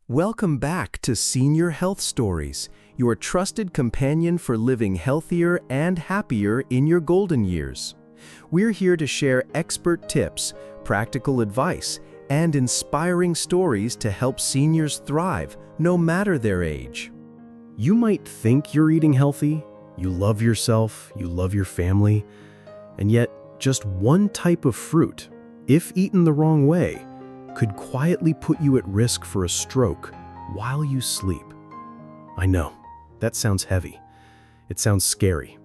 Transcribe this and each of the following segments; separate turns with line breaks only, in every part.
Welcome back to Senior Health Stories, your trusted companion for living healthier and happier in your golden years. We're here to share expert tips, practical advice, and inspiring stories to help seniors thrive no matter their age. You might think you're eating healthy, you love yourself, you love your family, and yet just one type of fruit, if eaten the wrong way, could quietly put you at risk for a stroke while you sleep. I know, that sounds heavy. It sounds scary.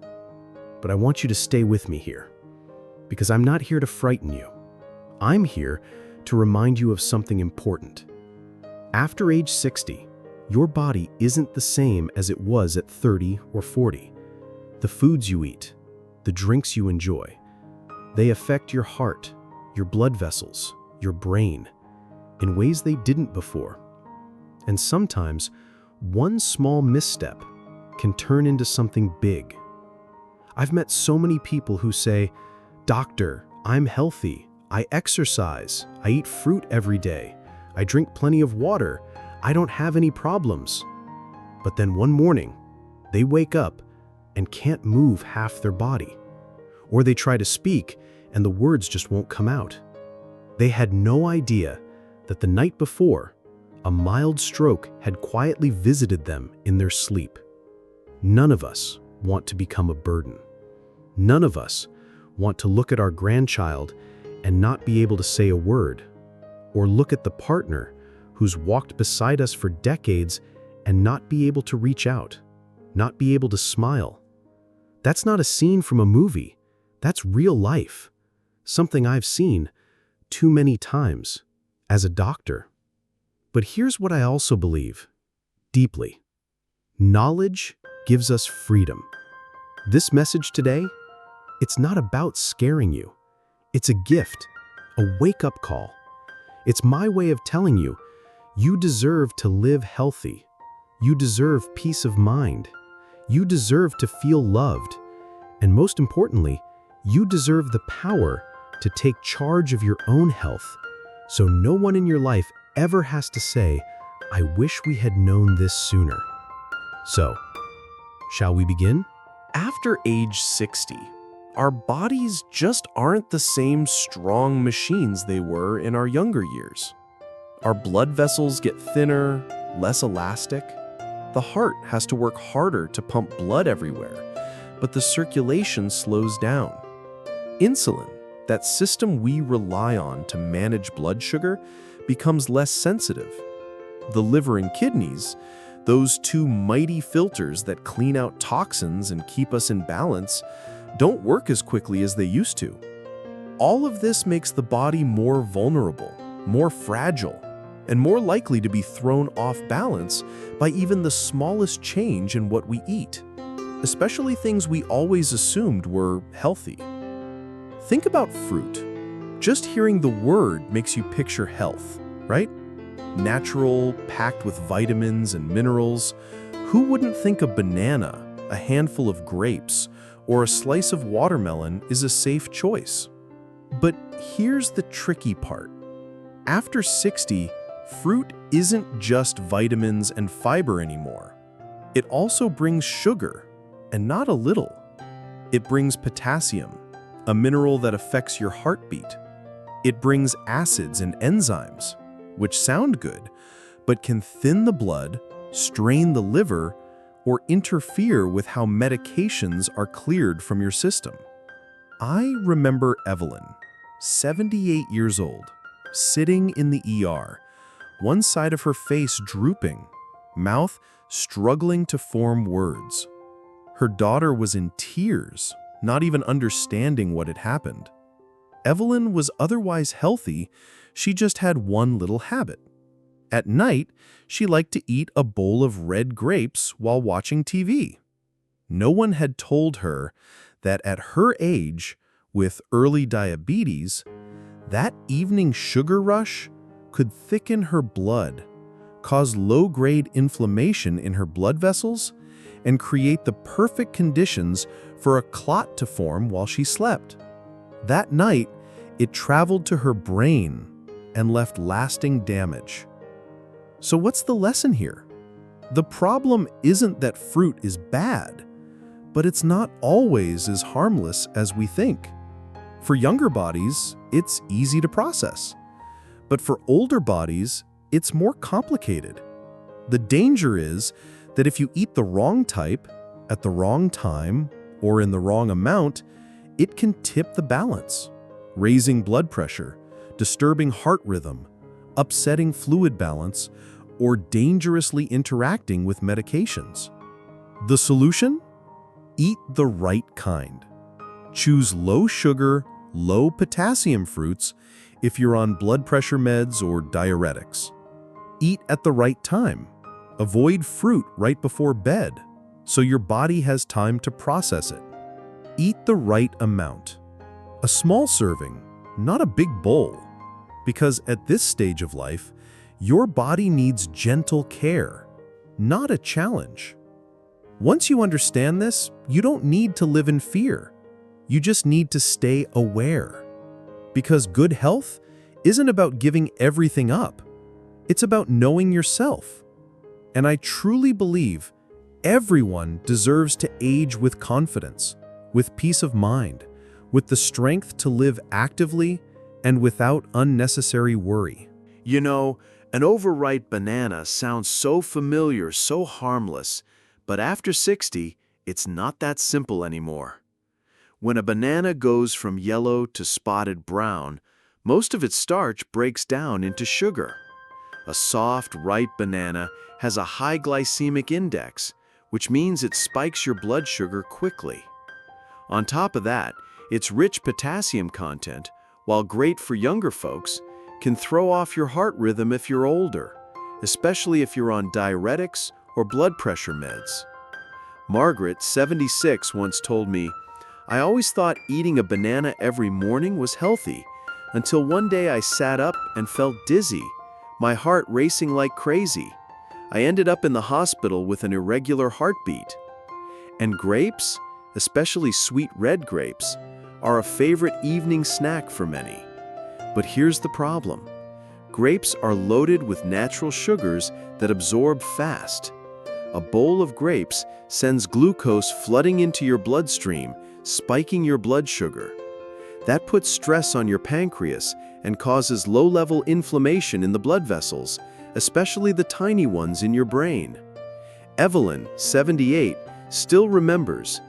But I want you to stay with me here, because I'm not here to frighten you. I'm here to remind you of something important. After age 60, your body isn't the same as it was at 30 or 40. The foods you eat, the drinks you enjoy, they affect your heart, your blood vessels, your brain, in ways they didn't before. And sometimes, one small misstep can turn into something big. I've met so many people who say, "Doctor, I'm healthy, I exercise, I eat fruit every day, I drink plenty of water, I don't have any problems." But then one morning, they wake up and can't move half their body. Or they try to speak and the words just won't come out. They had no idea that the night before, a mild stroke had quietly visited them in their sleep. None of us want to become a burden. None of us want to look at our grandchild and not be able to say a word, or look at the partner who's walked beside us for decades and not be able to reach out, not be able to smile. That's not a scene from a movie. That's real life. Something I've seen too many times as a doctor. But here's what I also believe, deeply. Knowledge gives us freedom. This message today, it's not about scaring you. It's a gift, a wake-up call. It's my way of telling you, you deserve to live healthy. You deserve peace of mind. You deserve to feel loved. And most importantly, you deserve the power to take charge of your own health, so no one in your life ever has to say, "I wish we had known this sooner." So, shall we begin?
After age 60, our bodies just aren't the same strong machines they were in our younger years. Our blood vessels get thinner, less elastic. The heart has to work harder to pump blood everywhere, but the circulation slows down. Insulin, that system we rely on to manage blood sugar, becomes less sensitive. The liver and kidneys, those two mighty filters that clean out toxins and keep us in balance, don't work as quickly as they used to. All of this makes the body more vulnerable, more fragile, and more likely to be thrown off balance by even the smallest change in what we eat, especially things we always assumed were healthy. Think about fruit. Just hearing the word makes you picture health, right? Natural, packed with vitamins and minerals. Who wouldn't think a banana, a handful of grapes, or a slice of watermelon is a safe choice? But here's the tricky part. After 60, fruit isn't just vitamins and fiber anymore. It also brings sugar, and not a little. It brings potassium, a mineral that affects your heartbeat. It brings acids and enzymes, which sound good, but can thin the blood, strain the liver, or interfere with how medications are cleared from your system. I remember Evelyn, 78 years old, sitting in the ER, one side of her face drooping, mouth struggling to form words. Her daughter was in tears, not even understanding what had happened. Evelyn was otherwise healthy, she just had one little habit. At night, she liked to eat a bowl of red grapes while watching TV. No one had told her that at her age, with early diabetes, that evening sugar rush could thicken her blood, cause low-grade inflammation in her blood vessels, and create the perfect conditions for a clot to form while she slept. That night, it traveled to her brain and left lasting damage. So what's the lesson here? The problem isn't that fruit is bad, but it's not always as harmless as we think. For younger bodies, it's easy to process. But for older bodies, it's more complicated. The danger is that if you eat the wrong type, at the wrong time, or in the wrong amount, it can tip the balance, raising blood pressure, disturbing heart rhythm, upsetting fluid balance, or dangerously interacting with medications. The solution? Eat the right kind. Choose low-sugar, low-potassium fruits if you're on blood pressure meds or diuretics. Eat at the right time. Avoid fruit right before bed, so your body has time to process it. Eat the right amount. A small serving, not a big bowl, because at this stage of life, your body needs gentle care, not a challenge. Once you understand this, you don't need to live in fear. You just need to stay aware. Because good health isn't about giving everything up. It's about knowing yourself. And I truly believe everyone deserves to age with confidence, with peace of mind, with the strength to live actively and without unnecessary worry.
You know, an overripe banana sounds so familiar, so harmless, but after 60, it's not that simple anymore. When a banana goes from yellow to spotted brown, most of its starch breaks down into sugar. A soft, ripe banana has a high glycemic index, which means it spikes your blood sugar quickly. On top of that, its rich potassium content, while great for younger folks, can throw off your heart rhythm if you're older, especially if you're on diuretics or blood pressure meds. Margaret, 76, once told me, "I always thought eating a banana every morning was healthy, until one day I sat up and felt dizzy, my heart racing like crazy. I ended up in the hospital with an irregular heartbeat." And grapes, especially sweet red grapes, are a favorite evening snack for many. But here's the problem. Grapes are loaded with natural sugars that absorb fast. A bowl of grapes sends glucose flooding into your bloodstream, spiking your blood sugar. That puts stress on your pancreas and causes low-level inflammation in the blood vessels, especially the tiny ones in your brain. Evelyn, 78, still remembers,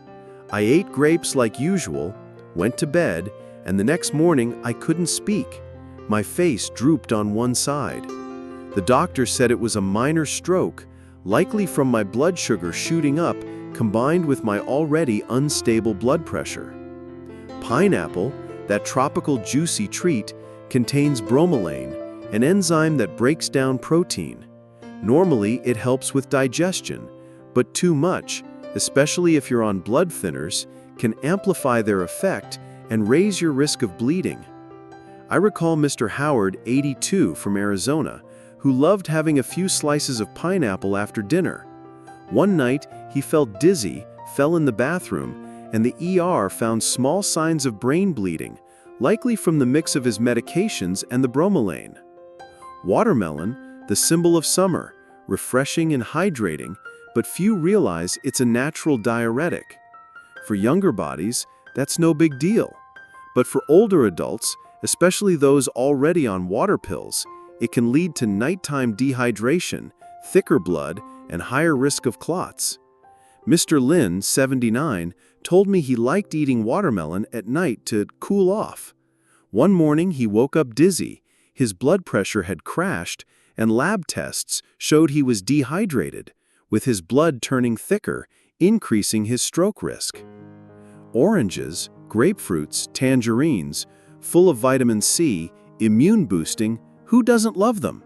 "I ate grapes like usual, went to bed, and the next morning I couldn't speak. My face drooped on one side. The doctor said it was a minor stroke, likely from my blood sugar shooting up combined with my already unstable blood pressure." Pineapple, that tropical juicy treat, contains bromelain, an enzyme that breaks down protein. Normally, it helps with digestion, but too much, especially if you're on blood thinners, can amplify their effect and raise your risk of bleeding. I recall Mr. Howard, 82, from Arizona, who loved having a few slices of pineapple after dinner. One night, he felt dizzy, fell in the bathroom, and the ER found small signs of brain bleeding, likely from the mix of his medications and the bromelain. Watermelon, the symbol of summer, refreshing and hydrating, but few realize it's a natural diuretic. For younger bodies, that's no big deal. But for older adults, especially those already on water pills, it can lead to nighttime dehydration, thicker blood, and higher risk of clots. Mr. Lin, 79, told me he liked eating watermelon at night to cool off. One morning he woke up dizzy, his blood pressure had crashed, and lab tests showed he was dehydrated, with his blood turning thicker, increasing his stroke risk. Oranges, grapefruits, tangerines, full of vitamin C, immune boosting, who doesn't love them?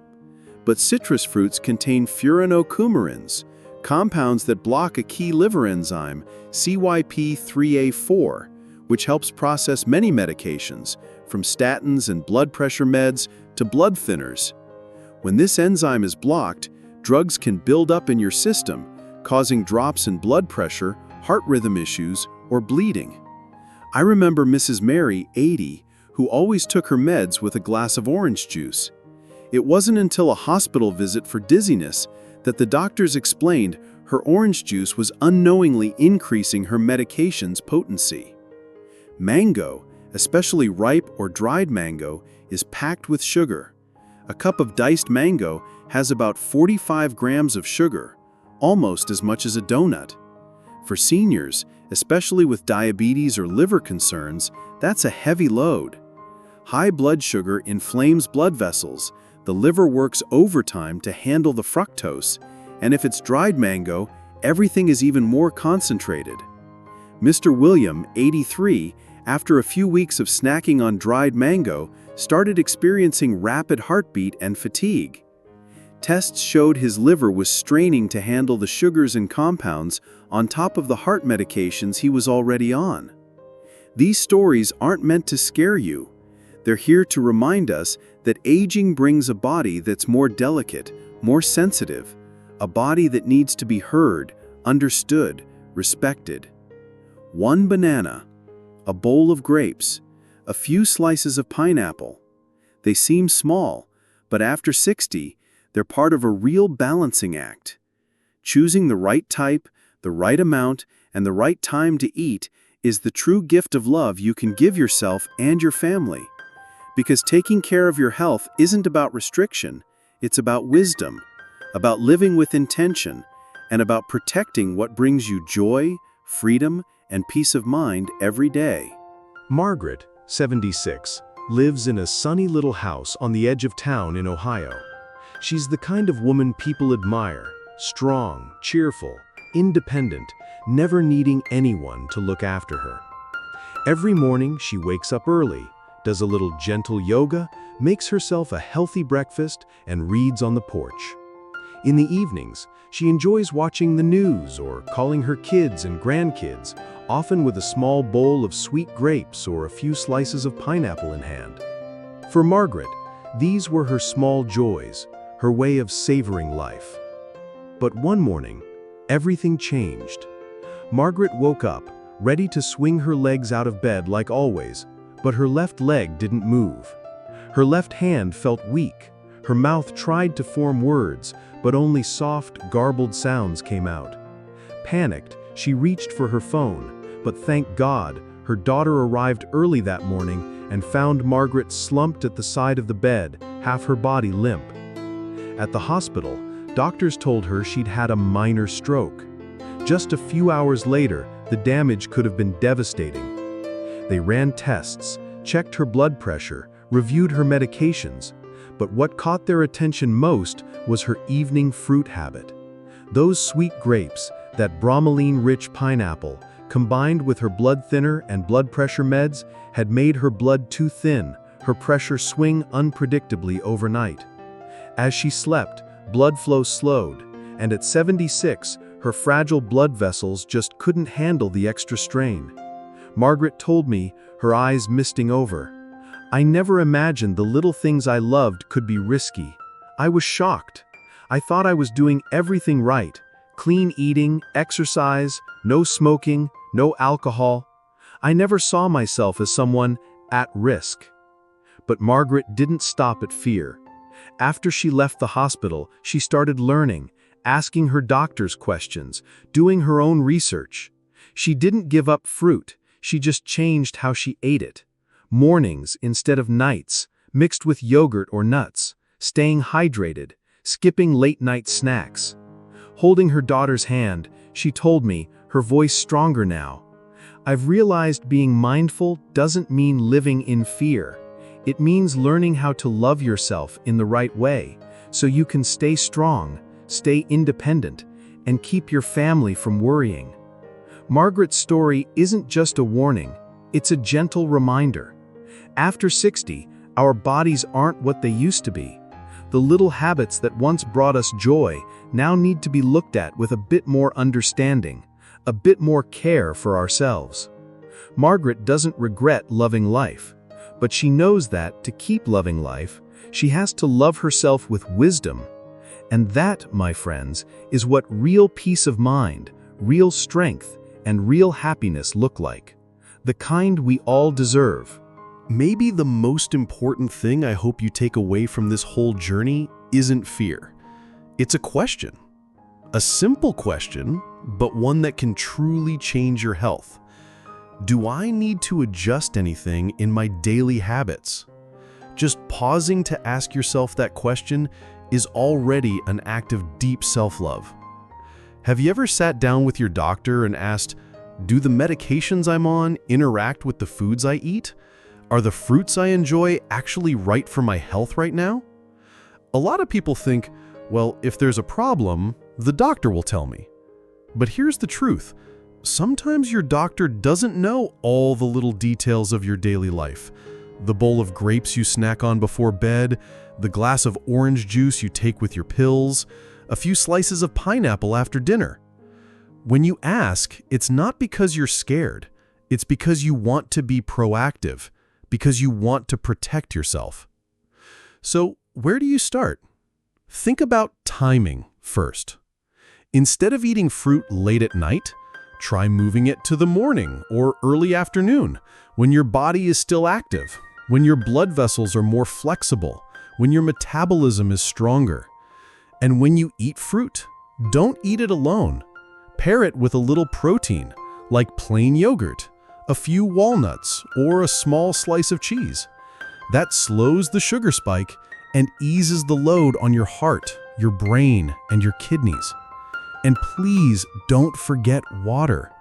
But citrus fruits contain furanocoumarins, compounds that block a key liver enzyme, CYP3A4, which helps process many medications, from statins and blood pressure meds to blood thinners. When this enzyme is blocked, drugs can build up in your system, causing drops in blood pressure, heart rhythm issues, or bleeding. I remember Mrs. Mary, 80, who always took her meds with a glass of orange juice.
It wasn't until a hospital visit for dizziness that the doctors explained her orange juice was unknowingly increasing her medication's potency. Mango, especially ripe or dried mango, is packed with sugar. A cup of diced mango has about 45 grams of sugar, almost as much as a donut. For seniors, especially with diabetes or liver concerns, that's a heavy load. High blood sugar inflames blood vessels. The liver works overtime to handle the fructose, and if it's dried mango, everything is even more concentrated. Mr. William, 83, after a few weeks of snacking on dried mango, started experiencing rapid heartbeat and fatigue. Tests showed his liver was straining to handle the sugars and compounds on top of the heart medications he was already on. These stories aren't meant to scare you. They're here to remind us that aging brings a body that's more delicate, more sensitive, a body that needs to be heard, understood, respected. One banana, a bowl of grapes, a few slices of pineapple. They seem small, but after 60, they're part of a real balancing act. Choosing the right type, the right amount, and the right time to eat is the true gift of love you can give yourself and your family. Because taking care of your health isn't about restriction, it's about wisdom, about living with intention, and about protecting what brings you joy, freedom, and peace of mind every day.
Margaret, 76, lives in a sunny little house on the edge of town in Ohio. She's the kind of woman people admire, strong, cheerful, independent, never needing anyone to look after her. Every morning she wakes up early, does a little gentle yoga, makes herself a healthy breakfast, and reads on the porch. In the evenings, she enjoys watching the news or calling her kids and grandkids, often with a small bowl of sweet grapes or a few slices of pineapple in hand. For Margaret, these were her small joys, her way of savoring life. But one morning, everything changed. Margaret woke up, ready to swing her legs out of bed like always, but her left leg didn't move. Her left hand felt weak. Her mouth tried to form words, but only soft, garbled sounds came out. Panicked, she reached for her phone, but thank God, her daughter arrived early that morning and found Margaret slumped at the side of the bed, half her body limp. At the hospital, doctors told her she'd had a minor stroke. Just a few hours later, the damage could have been devastating. They ran tests, checked her blood pressure, reviewed her medications, but what caught their attention most was her evening fruit habit. Those sweet grapes, that bromelain-rich pineapple, combined with her blood thinner and blood pressure meds, had made her blood too thin, her pressure swing unpredictably overnight. As she slept, blood flow slowed, and at 76, her fragile blood vessels just couldn't handle the extra strain. Margaret told me, her eyes misting over, "I never imagined the little things I loved could be risky. I was shocked. I thought I was doing everything right. Clean eating, exercise, no smoking, no alcohol. I never saw myself as someone at risk." But Margaret didn't stop at fear. After she left the hospital, she started learning, asking her doctors questions, doing her own research. She didn't give up fruit, she just changed how she ate it. Mornings instead of nights, mixed with yogurt or nuts, staying hydrated, skipping late-night snacks. Holding her daughter's hand, she told me, her voice stronger now, "I've realized being mindful doesn't mean living in fear. It means learning how to love yourself in the right way, so you can stay strong, stay independent, and keep your family from worrying." Margaret's story isn't just a warning, it's a gentle reminder. After 60, our bodies aren't what they used to be. The little habits that once brought us joy now need to be looked at with a bit more understanding, a bit more care for ourselves. Margaret doesn't regret loving life, but she knows that to keep loving life, she has to love herself with wisdom. And that, my friends, is what real peace of mind, real strength, and real happiness look like. The kind we all deserve.
maybe the most important thing I hope you take away from this whole journey isn't fear. It's a question. A simple question, but one that can truly change your health. Do I need to adjust anything in my daily habits? Just pausing to ask yourself that question is already an act of deep self-love. Have you ever sat down with your doctor and asked, do the medications I'm on interact with the foods I eat? Are the fruits I enjoy actually right for my health right now? A lot of people think, well, if there's a problem, the doctor will tell me. But here's the truth. Sometimes your doctor doesn't know all the little details of your daily life. The bowl of grapes you snack on before bed, the glass of orange juice you take with your pills, a few slices of pineapple after dinner. When you ask, it's not because you're scared. It's because you want to be proactive, because you want to protect yourself. So, where do you start? Think about timing first. Instead of eating fruit late at night, try moving it to the morning or early afternoon, when your body is still active, when your blood vessels are more flexible, when your metabolism is stronger. And when you eat fruit, don't eat it alone. Pair it with a little protein, like plain yogurt, a few walnuts, or a small slice of cheese. That slows the sugar spike and eases the load on your heart, your brain, and your kidneys. And please don't forget water.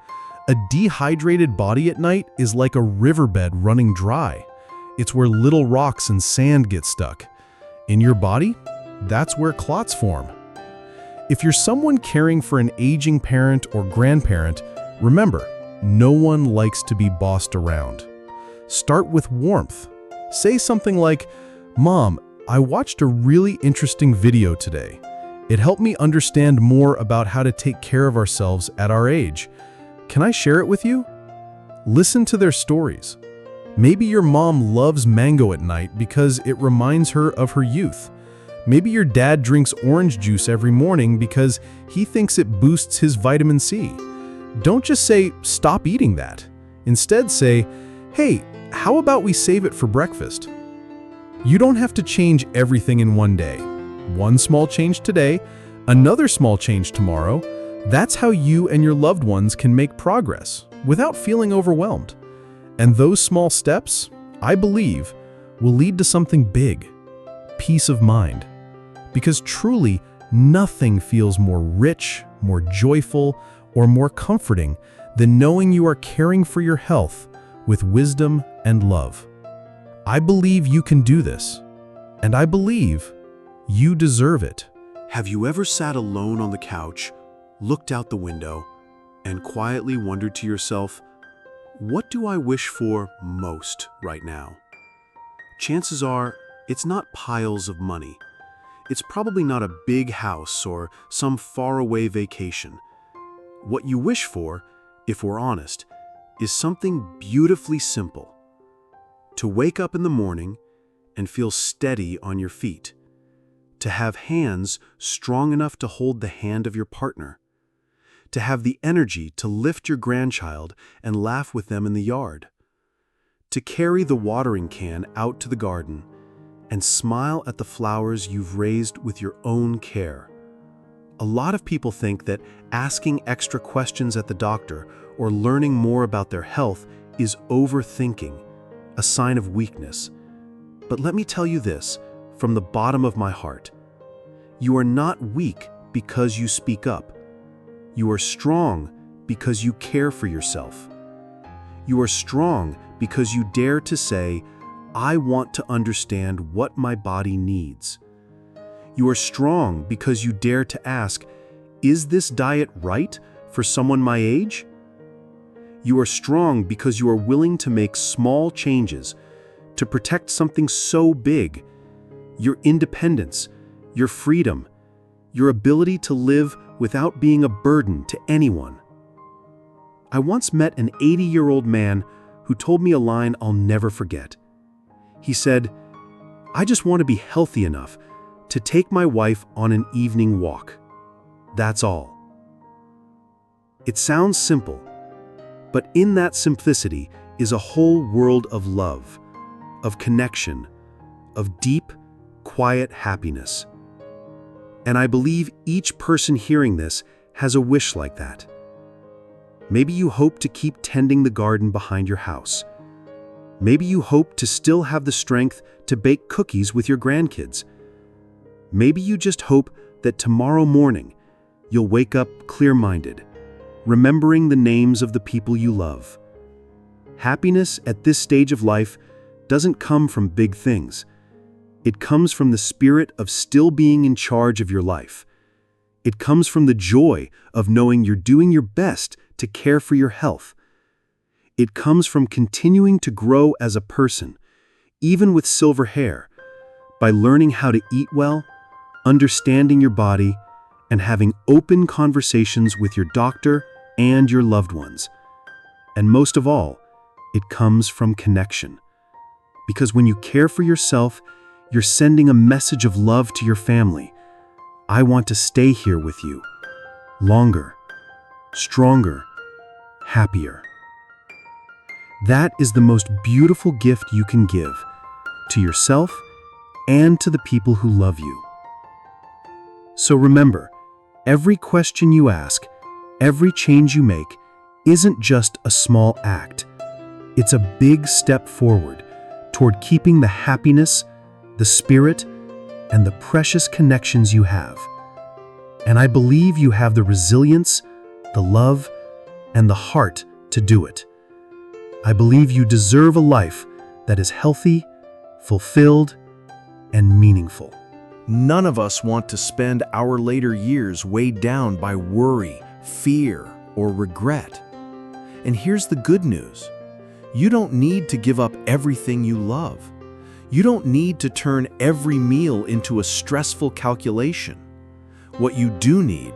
A dehydrated body at night is like a riverbed running dry. It's where little rocks and sand get stuck. In your body, that's where clots form. If you're someone caring for an aging parent or grandparent, remember, no one likes to be bossed around. Start with warmth. Say something like, "Mom, I watched a really interesting video today. It helped me understand more about how to take care of ourselves at our age. Can I share it with you?" Listen to their stories. Maybe your mom loves mango at night because it reminds her of her youth. Maybe your dad drinks orange juice every morning because he thinks it boosts his vitamin C. Don't just say, "Stop eating that." Instead say, "Hey, how about we save it for breakfast?" You don't have to change everything in one day. One small change today, another small change tomorrow. That's how you and your loved ones can make progress without feeling overwhelmed. And those small steps, I believe, will lead to something big, peace of mind. Because truly, nothing feels more rich, more joyful, or more comforting than knowing you are caring for your health with wisdom and love. I believe you can do this, and I believe you deserve it.
Have you ever sat alone on the couch, looked out the window, and quietly wondered to yourself, what do I wish for most right now? Chances are, it's not piles of money. It's probably not a big house or some faraway vacation. What you wish for, if we're honest, is something beautifully simple. To wake up in the morning and feel steady on your feet. To have hands strong enough to hold the hand of your partner. To have the energy to lift your grandchild and laugh with them in the yard. To carry the watering can out to the garden and smile at the flowers you've raised with your own care. A lot of people think that asking extra questions at the doctor or learning more about their health is overthinking, a sign of weakness. But let me tell you this, from the bottom of my heart. You are not weak because you speak up. You are strong because you care for yourself. You are strong because you dare to say, "I want to understand what my body needs." You are strong because you dare to ask, "Is this diet right for someone my age?" You are strong because you are willing to make small changes to protect something so big, your independence, your freedom, your ability to live without being a burden to anyone. I once met an 80-year-old man who told me a line I'll never forget. He said, "I just want to be healthy enough to take my wife on an evening walk. That's all." It sounds simple, but in that simplicity is a whole world of love, of connection, of deep, quiet happiness. And I believe each person hearing this has a wish like that. Maybe you hope to keep tending the garden behind your house. Maybe you hope to still have the strength to bake cookies with your grandkids. Maybe you just hope that tomorrow morning you'll wake up clear-minded, remembering the names of the people you love. Happiness at this stage of life doesn't come from big things. It comes from the spirit of still being in charge of your life. It comes from the joy of knowing you're doing your best to care for your health. It comes from continuing to grow as a person, even with silver hair, by learning how to eat well, understanding your body, and having open conversations with your doctor and your loved ones. And most of all, it comes from connection. Because when you care for yourself, you're sending a message of love to your family. I want to stay here with you. Longer, stronger, happier. That is the most beautiful gift you can give to yourself and to the people who love you. So remember, every question you ask, every change you make, isn't just a small act. It's a big step forward toward keeping the happiness, the spirit, and the precious connections you have. And I believe you have the resilience, the love, and the heart to do it. I believe you deserve a life that is healthy, fulfilled, and meaningful.
None of us want to spend our later years weighed down by worry, fear, or regret. And here's the good news. You don't need to give up everything you love. You don't need to turn every meal into a stressful calculation. What you do need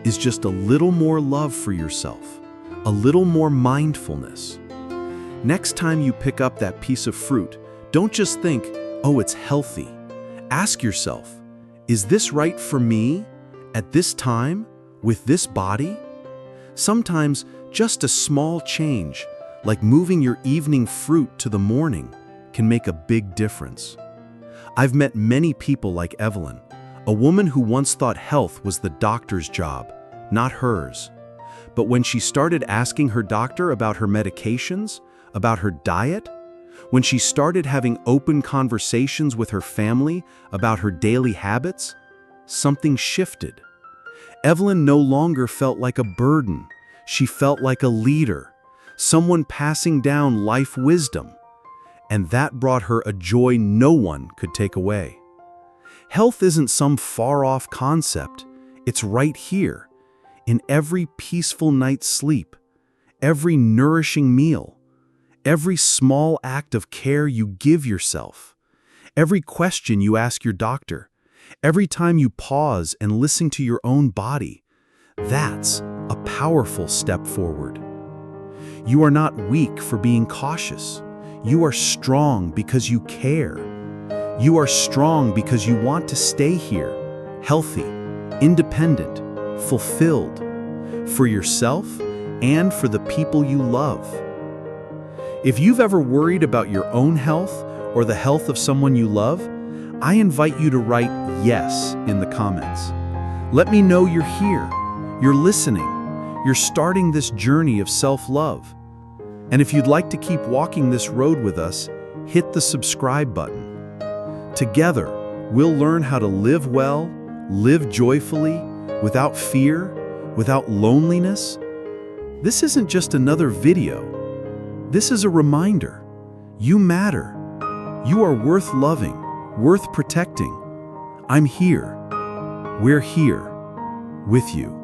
is just a little more love for yourself, a little more mindfulness. Next time you pick up that piece of fruit, don't just think, oh, it's healthy. Ask yourself, is this right for me at this time with this body? Sometimes just a small change, like moving your evening fruit to the morning, can make a big difference. I've met many people like Evelyn, a woman who once thought health was the doctor's job, not hers. But when she started asking her doctor about her medications, about her diet, when she started having open conversations with her family about her daily habits, something shifted. Evelyn no longer felt like a burden. She felt like a leader, someone passing down life wisdom. And that brought her a joy no one could take away. Health isn't some far-off concept. It's right here, in every peaceful night's sleep, every nourishing meal, every small act of care you give yourself, every question you ask your doctor, every time you pause and listen to your own body. That's a powerful step forward. You are not weak for being cautious. You are strong because you care. You are strong because you want to stay here, healthy, independent, fulfilled, for yourself and for the people you love. If you've ever worried about your own health or the health of someone you love, I invite you to write yes in the comments. Let me know you're here, you're listening, you're starting this journey of self-love. And if you'd like to keep walking this road with us, hit the subscribe button. Together, we'll learn how to live well, live joyfully, without fear, without loneliness. This isn't just another video. This is a reminder. You matter. You are worth loving, worth protecting. I'm here. We're here with you.